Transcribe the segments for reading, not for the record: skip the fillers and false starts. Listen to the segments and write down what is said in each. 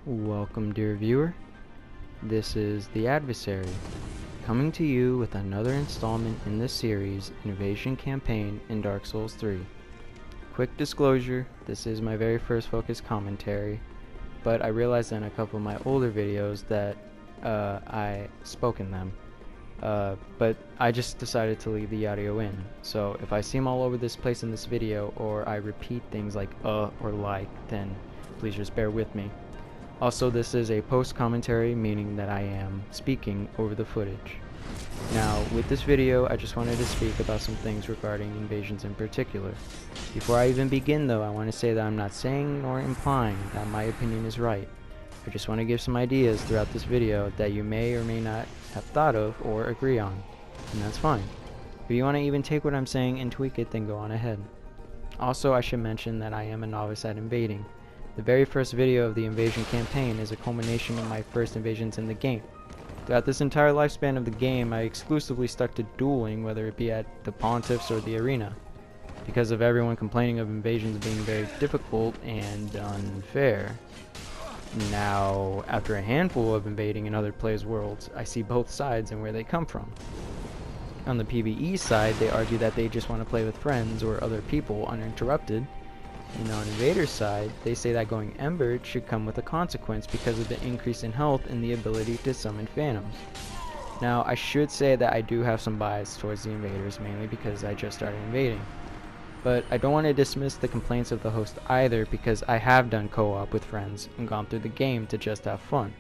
Welcome, dear viewer. This is The Adversary, coming to you with another installment in the series Invasion Campaign in Dark Souls 3. Quick disclosure, this is my very first focused commentary, but I realized in a couple of my older videos that I spoke in them. But I just decided to leave the audio in, so if I seem all over this place in this video, or I repeat things like or like, then please just bear with me. Also, this is a post-commentary, meaning that I am speaking over the footage. Now, with this video, I just wanted to speak about some things regarding invasions in particular. Before I even begin though, I want to say that I'm not saying nor implying that my opinion is right. I just want to give some ideas throughout this video that you may or may not have thought of or agree on, and that's fine. If you want to even take what I'm saying and tweak it, then go on ahead. Also, I should mention that I am a novice at invading. The very first video of the invasion campaign is a culmination of my first invasions in the game. Throughout this entire lifespan of the game, I exclusively stuck to dueling, whether it be at the pontiffs or the arena, because of everyone complaining of invasions being very difficult and unfair. Now, after a handful of invading in other players' worlds, I see both sides and where they come from. On the PvE side, they argue that they just want to play with friends or other people uninterrupted. And on Invader's side, they say that going Ember should come with a consequence because of the increase in health and the ability to summon phantoms. Now, I should say that I do have some bias towards the Invaders, mainly because I just started invading. But I don't want to dismiss the complaints of the host either, because I have done co-op with friends and gone through the game to just have fun.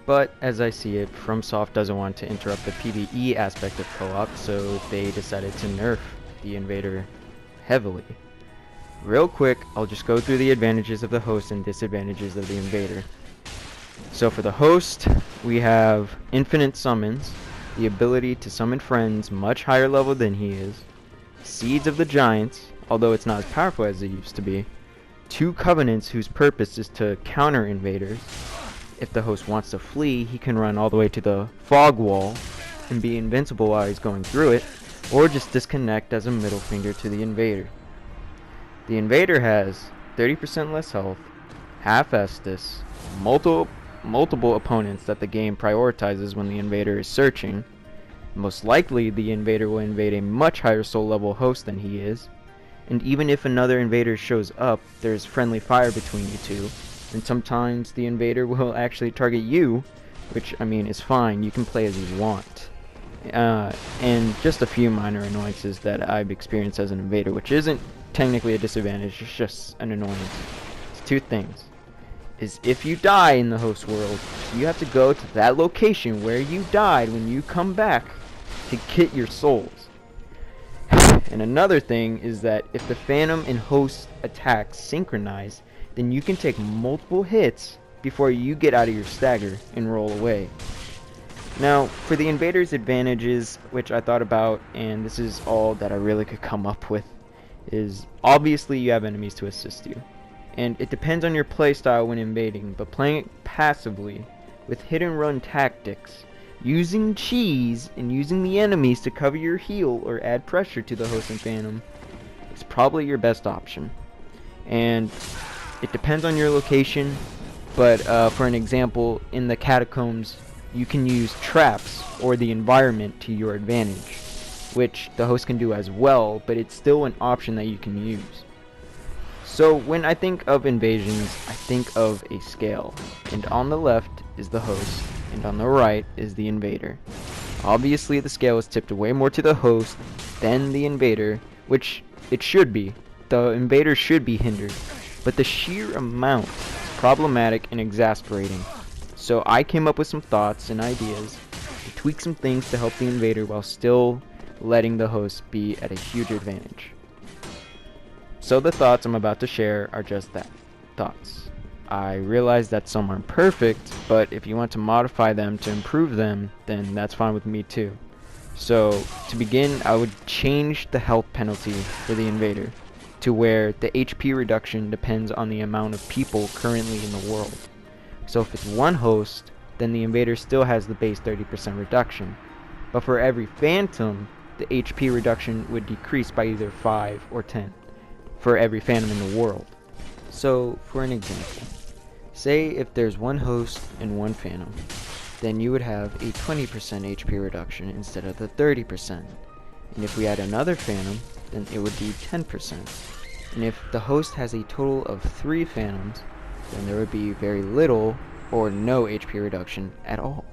But as I see it, FromSoft doesn't want to interrupt the PvE aspect of co-op, so they decided to nerf the Invader heavily. Real quick, I'll just go through the advantages of the host and disadvantages of the Invader. So for the host, we have infinite summons, the ability to summon friends much higher level than he is, Seeds of the Giants, although it's not as powerful as it used to be, 2 Covenants whose purpose is to counter invaders. If the host wants to flee, he can run all the way to the fog wall and be invincible while he's going through it, or just disconnect as a middle finger to the invader. The Invader has 30% less health, half Estus, multiple opponents that the game prioritizes when the Invader is searching. Most likely, the Invader will invade a much higher soul level host than he is. And even if another Invader shows up, there's friendly fire between you two. And sometimes the Invader will actually target you, which, I mean, is fine. You can play as you want. And just a few minor annoyances that I've experienced as an Invader, which isn't technically a disadvantage, it's just an annoyance. It's 2 things. Is if you die in the host world, you have to go to that location where you died when you come back to get your souls. And another thing is that if the Phantom and host attacks synchronize, then you can take multiple hits before you get out of your stagger and roll away. Now, for the Invader's advantages, which I thought about, and this is all that I really could come up with, is obviously you have enemies to assist you. And it depends on your playstyle when invading, but playing it passively, with hit and run tactics, using cheese and using the enemies to cover your heal or add pressure to the host and phantom, is probably your best option. And it depends on your location, but for an example, in the catacombs, you can use traps or the environment to your advantage, which the host can do as well, but it's still an option that you can use. So when I think of invasions, I think of a scale, and on the left is the host, and on the right is the invader. Obviously the scale is tipped way more to the host than the invader, which it should be. The invader should be hindered, but the sheer amount is problematic and exasperating. So I came up with some thoughts and ideas to tweak some things to help the invader while still letting the host be at a huge advantage. So the thoughts I'm about to share are just that, thoughts. I realize that some aren't perfect, but if you want to modify them to improve them, then that's fine with me too. So to begin, I would change the health penalty for the invader to where the HP reduction depends on the amount of people currently in the world. So if it's one host, then the invader still has the base 30% reduction. But for every phantom, the HP reduction would decrease by either 5 or 10 for every phantom in the world. So, for an example, Say if there's one host and one phantom, then you would have a 20% HP reduction instead of the 30%. And if we add another phantom, then it would be 10%. And if the host has a total of 3 phantoms, then there would be very little or no HP reduction at all.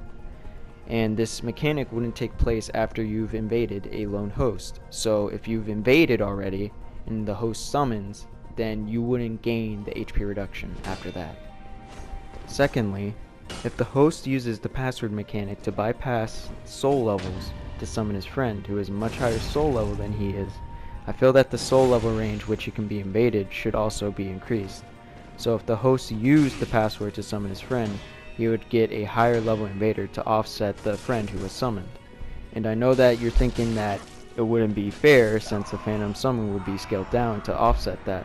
And this mechanic wouldn't take place after you've invaded a lone host. So if you've invaded already and the host summons, then you wouldn't gain the HP reduction after that. Secondly, if the host uses the password mechanic to bypass soul levels to summon his friend who is much higher soul level than he is, I feel that the soul level range which he can be invaded should also be increased. So if the host used the password to summon his friend, he would get a higher level invader to offset the friend who was summoned. And I know that you're thinking that it wouldn't be fair since the phantom summon would be scaled down to offset that.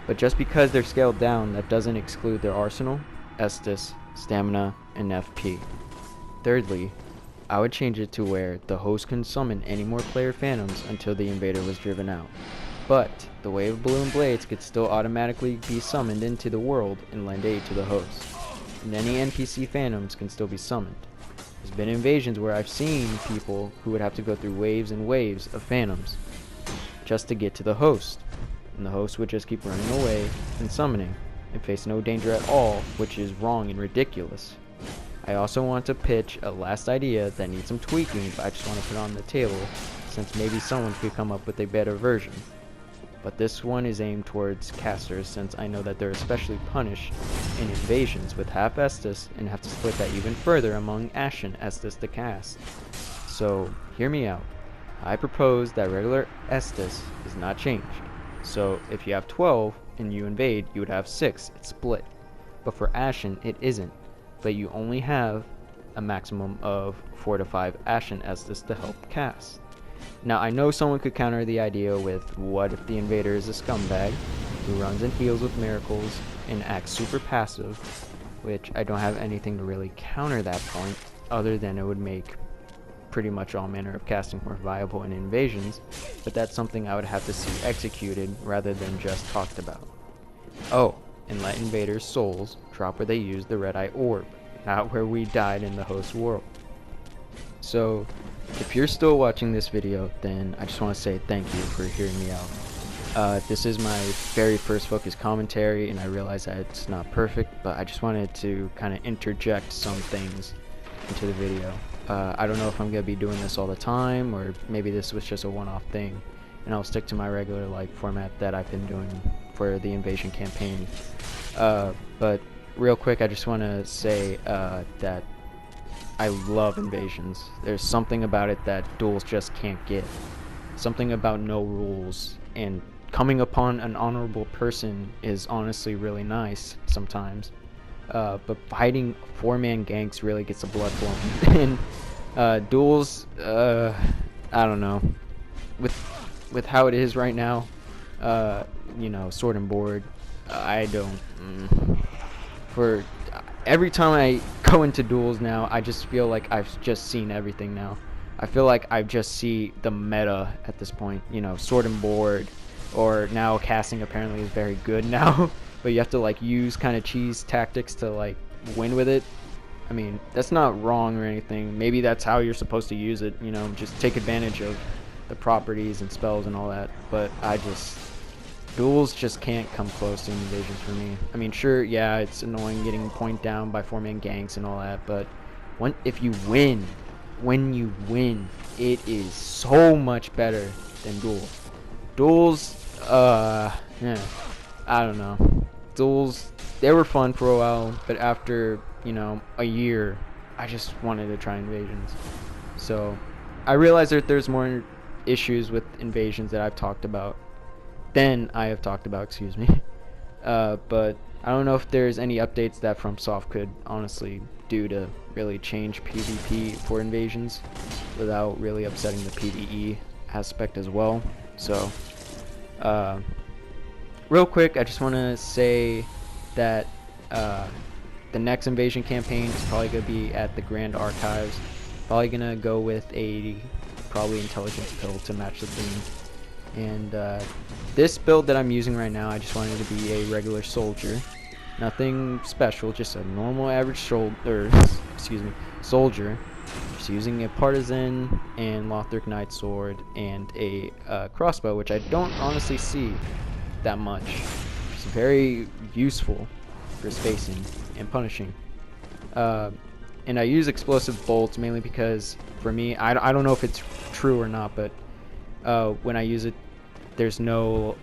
But just because they're scaled down, that doesn't exclude their arsenal, Estus, stamina, and FP. Thirdly, I would change it to where the host can summon any more player phantoms until the invader was driven out. But the wave of balloon blades could still automatically be summoned into the world and lend aid to the host. And any NPC phantoms can still be summoned. There's been invasions where I've seen people who would have to go through waves and waves of phantoms just to get to the host. And the host would just keep running away and summoning and face no danger at all, which is wrong and ridiculous. I also want to pitch a last idea that needs some tweaking, but I just want to put it on the table since maybe someone could come up with a better version. But this one is aimed towards casters since I know that they're especially punished in invasions with half Estus and have to split that even further among Ashen Estus to cast. So hear me out. I propose that regular Estus is not changed. So if you have 12 and you invade, you would have 6. It's split. But for Ashen, it isn't. But you only have a maximum of 4 to 5 Ashen Estus to help cast. Now I know someone could counter the idea with, what if the invader is a scumbag who runs and heals with miracles and acts super passive, which I don't have anything to really counter that point other than it would make pretty much all manner of casting more viable in invasions, but that's something I would have to see executed rather than just talked about. Oh, and let invaders' souls drop where they use the red eye orb, not where we died in the host world. So if you're still watching this video, then I just want to say thank you for hearing me out. This is my very first focused commentary, and I realize that it's not perfect, but I just wanted to kind of interject some things into the video. I don't know if I'm going to be doing this all the time, or maybe this was just a one-off thing, and I'll stick to my regular format that I've been doing for the invasion campaign. But real quick, I just want to say that I love invasions. There's something about it that duels just can't get. Something about no rules, and coming upon an honorable person is honestly really nice sometimes. But fighting 4-man ganks really gets the blood flowing. And duels, I don't know. With how it is right now, you know, sword and board, I don't. For every time I go into duels now, I just feel like I've just seen everything now. I feel like I just see the meta at this point. You know, sword and board, or now casting apparently is very good now. But you have to use kind of cheese tactics to win with it. I mean, that's not wrong or anything. Maybe that's how you're supposed to use it, you know, just take advantage of the properties and spells and all that. But duels just can't come close to invasions for me. I mean, sure, yeah, it's annoying getting point down by 4-man ganks and all that, but if you win, when you win, it is so much better than duels. Duels, yeah, I don't know. Duels, they were fun for a while, but after, you know, a year, I just wanted to try invasions. So I realize that there's more issues with invasions that I've talked about than I have talked about, excuse me. But I don't know if there's any updates that FromSoft could honestly do to really change PvP for invasions without really upsetting the PvE aspect as well. So real quick, I just want to say that the next invasion campaign is probably going to be at the Grand Archives. Probably going to go with a intelligence build to match the theme. And this build that I'm using right now, I just wanted to be a regular soldier. Nothing special, just a normal average soldier, just using a partisan and Lothric knight sword and a crossbow, which I don't honestly see that much. It's very useful for spacing and punishing. And I use explosive bolts mainly because, for me, I don't know if it's true or not, but when I use it, there's no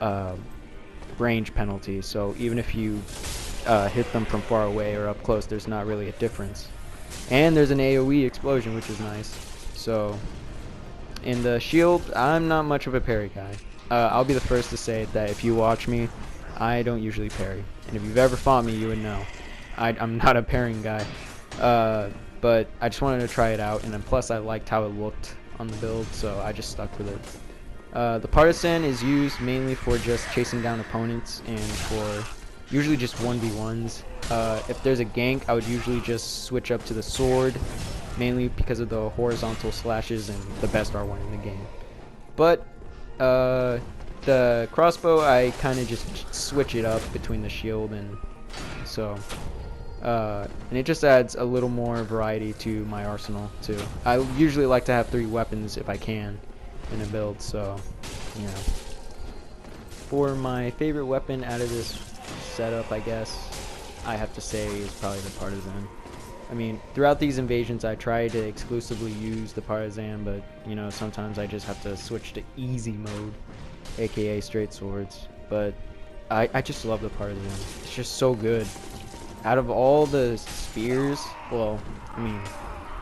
range penalty. So even if you hit them from far away or up close, there's not really a difference. And there's an AoE explosion, which is nice. So in the shield, I'm not much of a parry guy. I'll be the first to say that if you watch me, I don't usually parry. And if you've ever fought me, you would know. I'm not a parrying guy. But I just wanted to try it out, and then plus I liked how it looked on the build, so I just stuck with it. The partisan is used mainly for just chasing down opponents and for usually just 1v1s. If there's a gank, I would usually just switch up to the sword, mainly because of the horizontal slashes and the best R1 in the game. But the crossbow, I kind of just switch it up between the shield and so. And it just adds a little more variety to my arsenal too. I usually like to have 3 weapons if I can in a build, so you know. For my favorite weapon out of this setup, I guess I have to say is probably the partisan. I mean, throughout these invasions I try to exclusively use the partisan, but you know, sometimes I just have to switch to easy mode, aka straight swords. But I just love the partisan. It's just so good. Out of all the spears, well, I mean,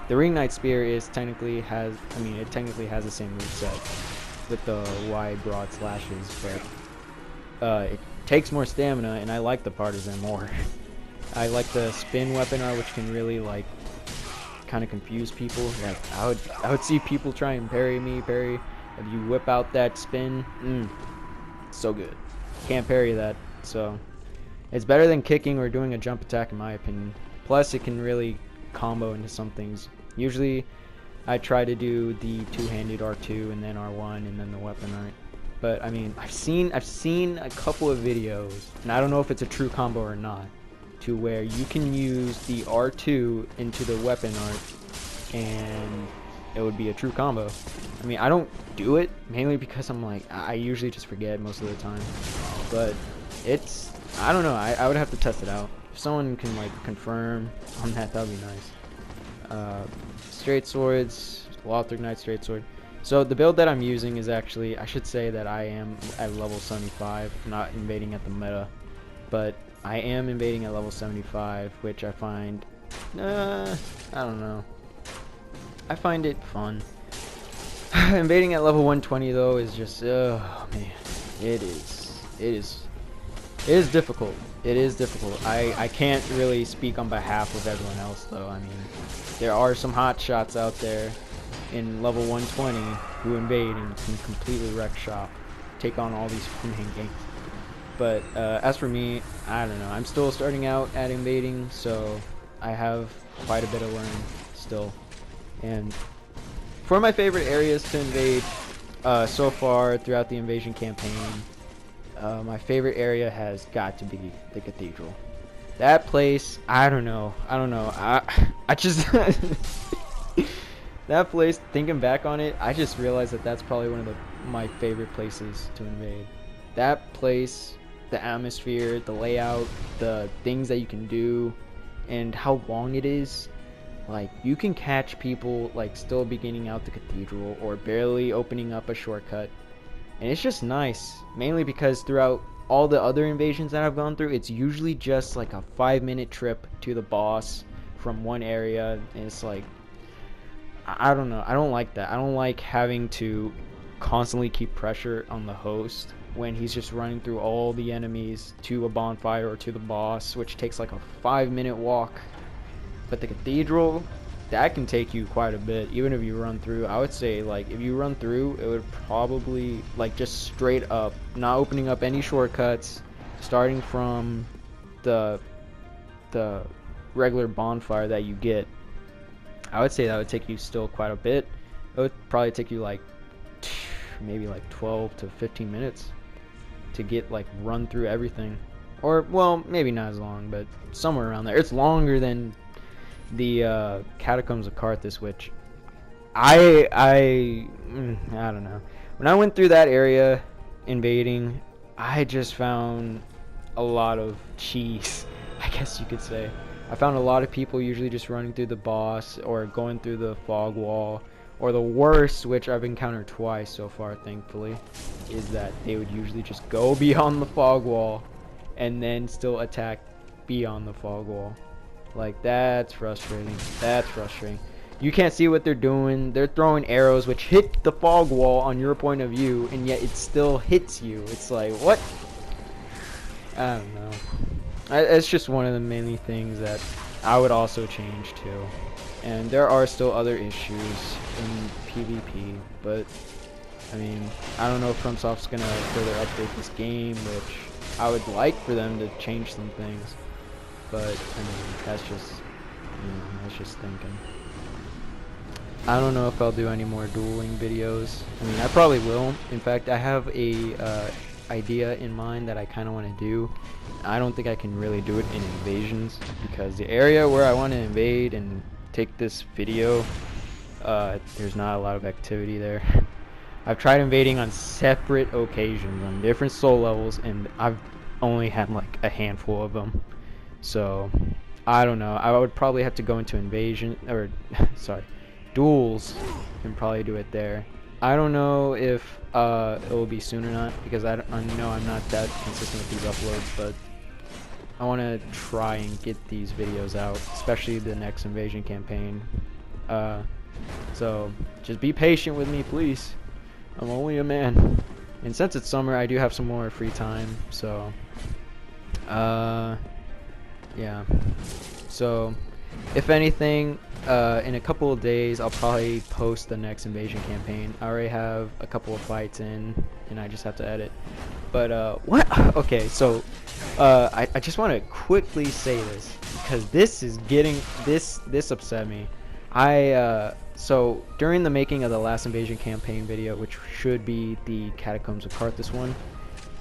the Ring Knight spear technically has the same moveset with the wide, broad slashes, but it takes more stamina, and I like the partisan more. I like the spin weapon art, which can really like kind of confuse people. Like I would see people try and parry. If you whip out that spin, so good. Can't parry that, so. It's better than kicking or doing a jump attack in my opinion. Plus it can really combo into some things. Usually I try to do the two-handed R2 and then R1 and then the weapon art. But I mean, I've seen a couple of videos, and I don't know if it's a true combo or not, to where you can use the R2 into the weapon art and it would be a true combo. I mean, I don't do it mainly because I usually just forget most of the time. But I don't know, I would have to test it out. If someone can like confirm on that, that would be nice. Straight swords, Lothric Knight straight sword. So the build that I'm using is actually, I should say that I am at level 75, not invading at the meta, but I am invading at level 75, which I find, I don't know, I find it fun. Invading at level 120 though is just, oh man, it is difficult. It is difficult. I can't really speak on behalf of everyone else though. I mean, there are some hot shots out there in level 120 who invade and can completely wreck shop, take on all these main ganks. But as for me, I don't know. I'm still starting out at invading, so I have quite a bit of learning still. And for my favorite areas to invade so far throughout the invasion campaign, my favorite area has got to be the cathedral. That place, I don't know. I just that place, thinking back on it, I just realized that that's probably one of my favorite places to invade. That place, the atmosphere, the layout, the things that you can do, and how long it is. Like, you can catch people like still beginning out the cathedral or barely opening up a shortcut. And it's just nice, mainly because throughout all the other invasions that I've gone through, it's usually just like a 5-minute trip to the boss from one area, and it's like, I don't know, I don't like that. I don't like having to constantly keep pressure on the host when he's just running through all the enemies to a bonfire or to the boss, which takes like a 5-minute walk. But the cathedral, that can take you quite a bit, even if you run through. I would say, like, if you run through, it would probably, like, just straight up, not opening up any shortcuts, starting from the regular bonfire that you get. I would say that would take you still quite a bit. It would probably take you like maybe like 12 to 15 minutes to get like run through everything. Or, well, maybe not as long, but somewhere around there. It's longer than the Catacombs of Carthus, which I don't know. When I went through that area invading, I just found a lot of cheese, I guess you could say. I found a lot of people usually just running through the boss or going through the fog wall, or the worst, which I've encountered twice so far, thankfully, is that they would usually just go beyond the fog wall and then still attack beyond the fog wall. Like, that's frustrating. That's frustrating. You can't see what they're doing. They're throwing arrows which hit the fog wall on your point of view, and yet it still hits you. It's like, what? I don't know. It's just one of the many things that I would also change too. And there are still other issues in PvP, but I mean, I don't know if FromSoft's gonna further update this game, which I would like for them to change some things. But I mean, that's just, that's just thinking. I don't know if I'll do any more dueling videos. I mean, I probably will. In fact, I have a idea in mind that I kind of want to do. I don't think I can really do it in invasions, because the area where I want to invade and take this video, there's not a lot of activity there. I've tried invading on separate occasions on different soul levels, and I've only had like a handful of them. So I don't know. I would probably have to go into invasion, or sorry, duels, and probably do it there. I don't know if it will be soon or not, because I know I'm not that consistent with these uploads, but I want to try and get these videos out, especially the next invasion campaign. So just be patient with me, please. I'm only a man, and since it's summer, I do have some more free time. So yeah. So if anything, in a couple of days, I'll probably post the next invasion campaign. I already have a couple of fights in, and I just have to edit. But what? Okay, so I just want to quickly say this, because this is getting this upset me. So during the making of the last invasion campaign video, which should be the Catacombs of Carthus one,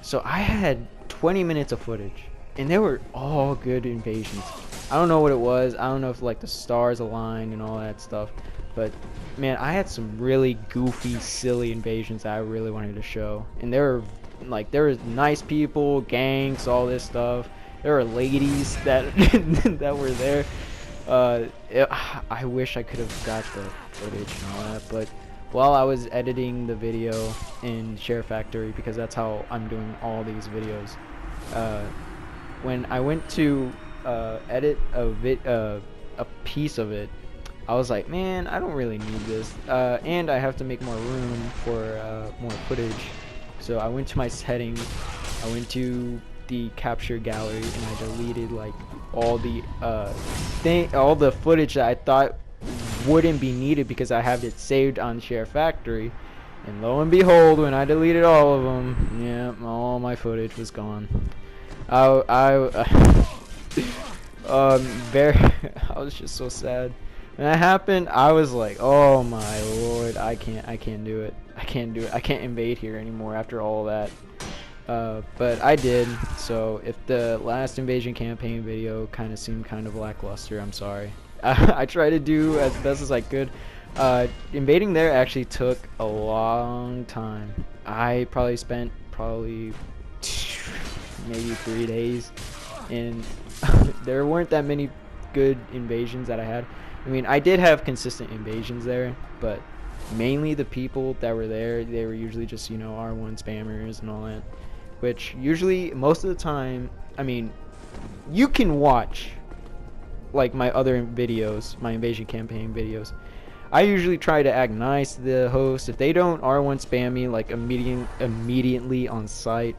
so I had 20 minutes of footage, and they were all good invasions. I don't know what it was. I don't know if like the stars aligned and all that stuff, but man, I had some really goofy, silly invasions that I really wanted to show. And there were nice people, gangs, all this stuff. There were ladies that that were there. I wish I could have got the footage and all that, but while I was editing the video in Share Factory, because that's how I'm doing all these videos, when I went to edit a piece of it, I was like, man, I don't really need this, and I have to make more room for more footage. So I went to my settings, I went to the capture gallery, and I deleted like all the footage that I thought wouldn't be needed, because I have it saved on Share Factory. And lo and behold, when I deleted all of them, yeah, all my footage was gone. I was just so sad when that happened. I was like, oh my lord, I can't do it. I can't invade here anymore after all that. But I did. So if the last invasion campaign video kind of seemed kind of lackluster, I'm sorry. I tried to do as best as I could. Invading there actually took a long time. I probably spent maybe 3 days, and there weren't that many good invasions that I had. I mean, I did have consistent invasions there, but mainly the people that were there, they were usually just, R1 spammers and all that, which usually, most of the time, I mean, you can watch like my other videos, my invasion campaign videos. I usually try to act nice to the host. If they don't R1 spam me like immediately on site,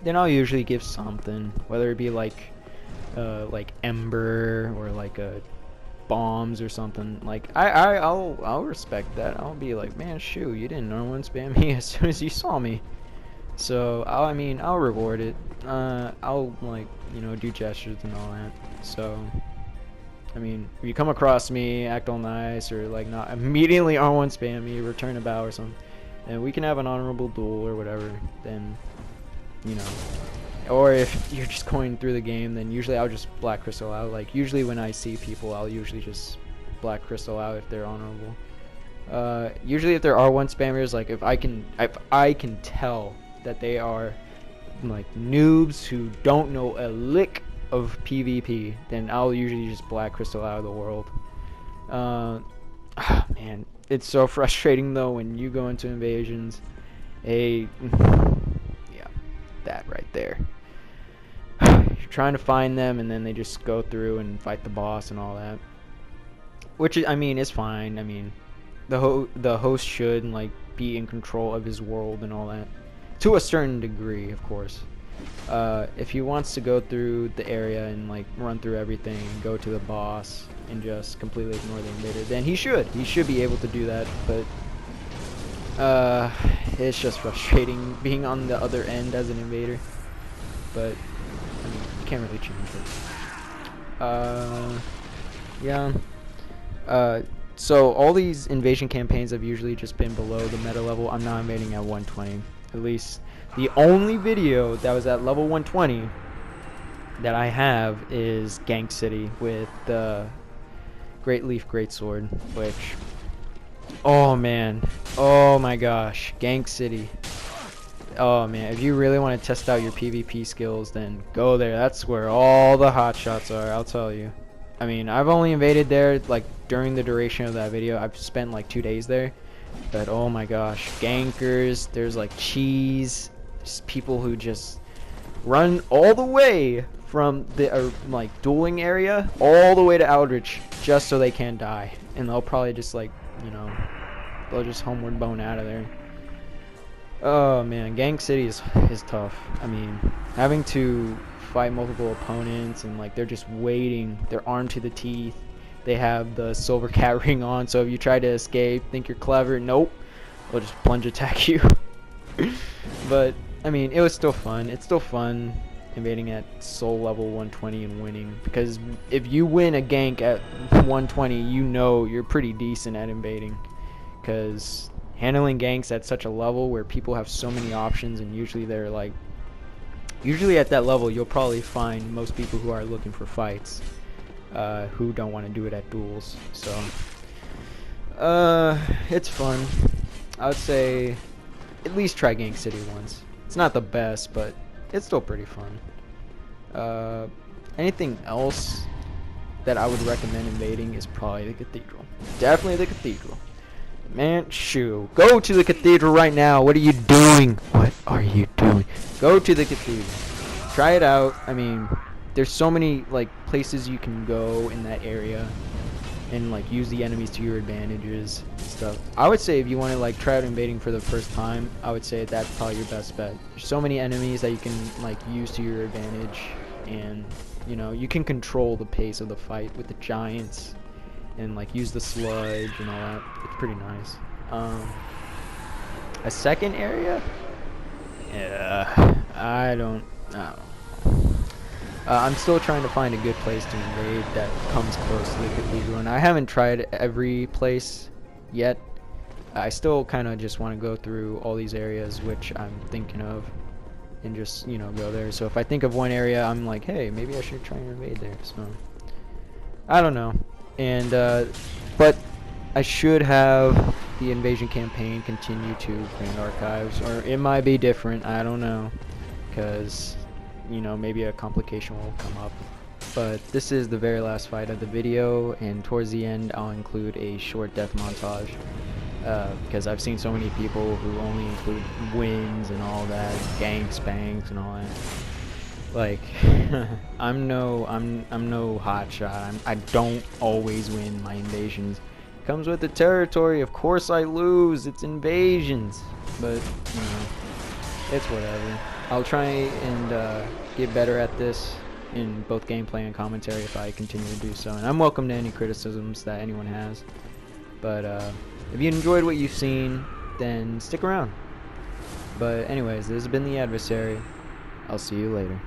then I'll usually give something, whether it be like Ember or like bombs or something. Like I'll respect that. I'll be like, man, shoot, you didn't R1 spam me as soon as you saw me. So I'll reward it. I'll do gestures and all that. So I mean, if you come across me, act all nice, or like not immediately R1 spam me, return a bow or something, and we can have an honorable duel or whatever. Then Or if you're just going through the game, then usually I'll just black crystal out. Like usually when I see people, I'll usually just black crystal out if they're honorable. Usually if they're R1 spammers, like if I can tell that they are like noobs who don't know a lick of PvP, then I'll usually just black crystal out of the world. Man, it's so frustrating though when you go into invasions. Yeah, that right there. You're trying to find them, and then they just go through and fight the boss and all that. Which I mean is fine. I mean, the host should like be in control of his world and all that, to a certain degree, of course. If he wants to go through the area and like run through everything and go to the boss and just completely ignore the invader, then he should be able to do that. But it's just frustrating being on the other end as an invader. But I mean, you can't really change it. Yeah. So all these invasion campaigns have usually just been below the meta level. I'm not invading at 120. At least the only video that was at level 120 that I have is Gank City with the Great Leaf Greatsword, which, oh man, oh my gosh, Gank City. Oh man, if you really want to test out your PvP skills, then go there. That's where all the hot shots are, I'll tell you. I mean, I've only invaded there like during the duration of that video. I've spent like 2 days there. But oh my gosh, gankers, there's like cheese, there's people who just run all the way from the like dueling area all the way to Aldrich just so they can't die. And they'll probably just like, you know, they'll just homeward bone out of there. Oh man, Gank City is tough. I mean, having to fight multiple opponents and like they're just waiting, they're armed to the teeth. They have the silver cat ring on, so if you try to escape, think you're clever, nope, they'll just plunge attack you. But I mean, it was still fun. It's still fun invading at soul level 120 and winning, because if you win a gank at 120, you know you're pretty decent at invading, because handling ganks at such a level where people have so many options, and usually they're like, usually at that level you'll probably find most people who are looking for fights, who don't want to do it at duels. So it's fun. I would say at least try Gank City once. It's not the best, but it's still pretty fun. Anything else that I would recommend invading is probably the Cathedral. Definitely the Cathedral. Man, shoo. Go to the Cathedral right now. What are you doing? What are you doing? Go to the Cathedral. Try it out. I mean, there's so many like places you can go in that area and like use the enemies to your advantages and stuff. I would say if you want to like try out invading for the first time, I would say that's probably your best bet. There's so many enemies that you can like use to your advantage, and you know, you can control the pace of the fight with the giants and like use the sludge and all that. It's pretty nice. A second area? Yeah, I don't know. I'm still trying to find a good place to invade that comes close to the Cathedral, and I haven't tried every place yet. I still kind of just want to go through all these areas which I'm thinking of and just, you know, go there. So if I think of one area, I'm like, hey, maybe I should try and invade there. So I don't know. And but I should have the invasion campaign continue to Grand Archives, or it might be different, I don't know, because, you know, maybe a complication will come up. But this is the very last fight of the video, and towards the end I'll include a short death montage, because I've seen so many people who only include wins and all that, ganks, bangs and all that. Like, I'm no hotshot. I don't always win my invasions. Comes with the territory. Of course I lose. It's invasions. But, you know, it's whatever. I'll try and get better at this in both gameplay and commentary if I continue to do so. And I'm welcome to any criticisms that anyone has. But if you enjoyed what you've seen, then stick around. But anyways, this has been The Adversary. I'll see you later.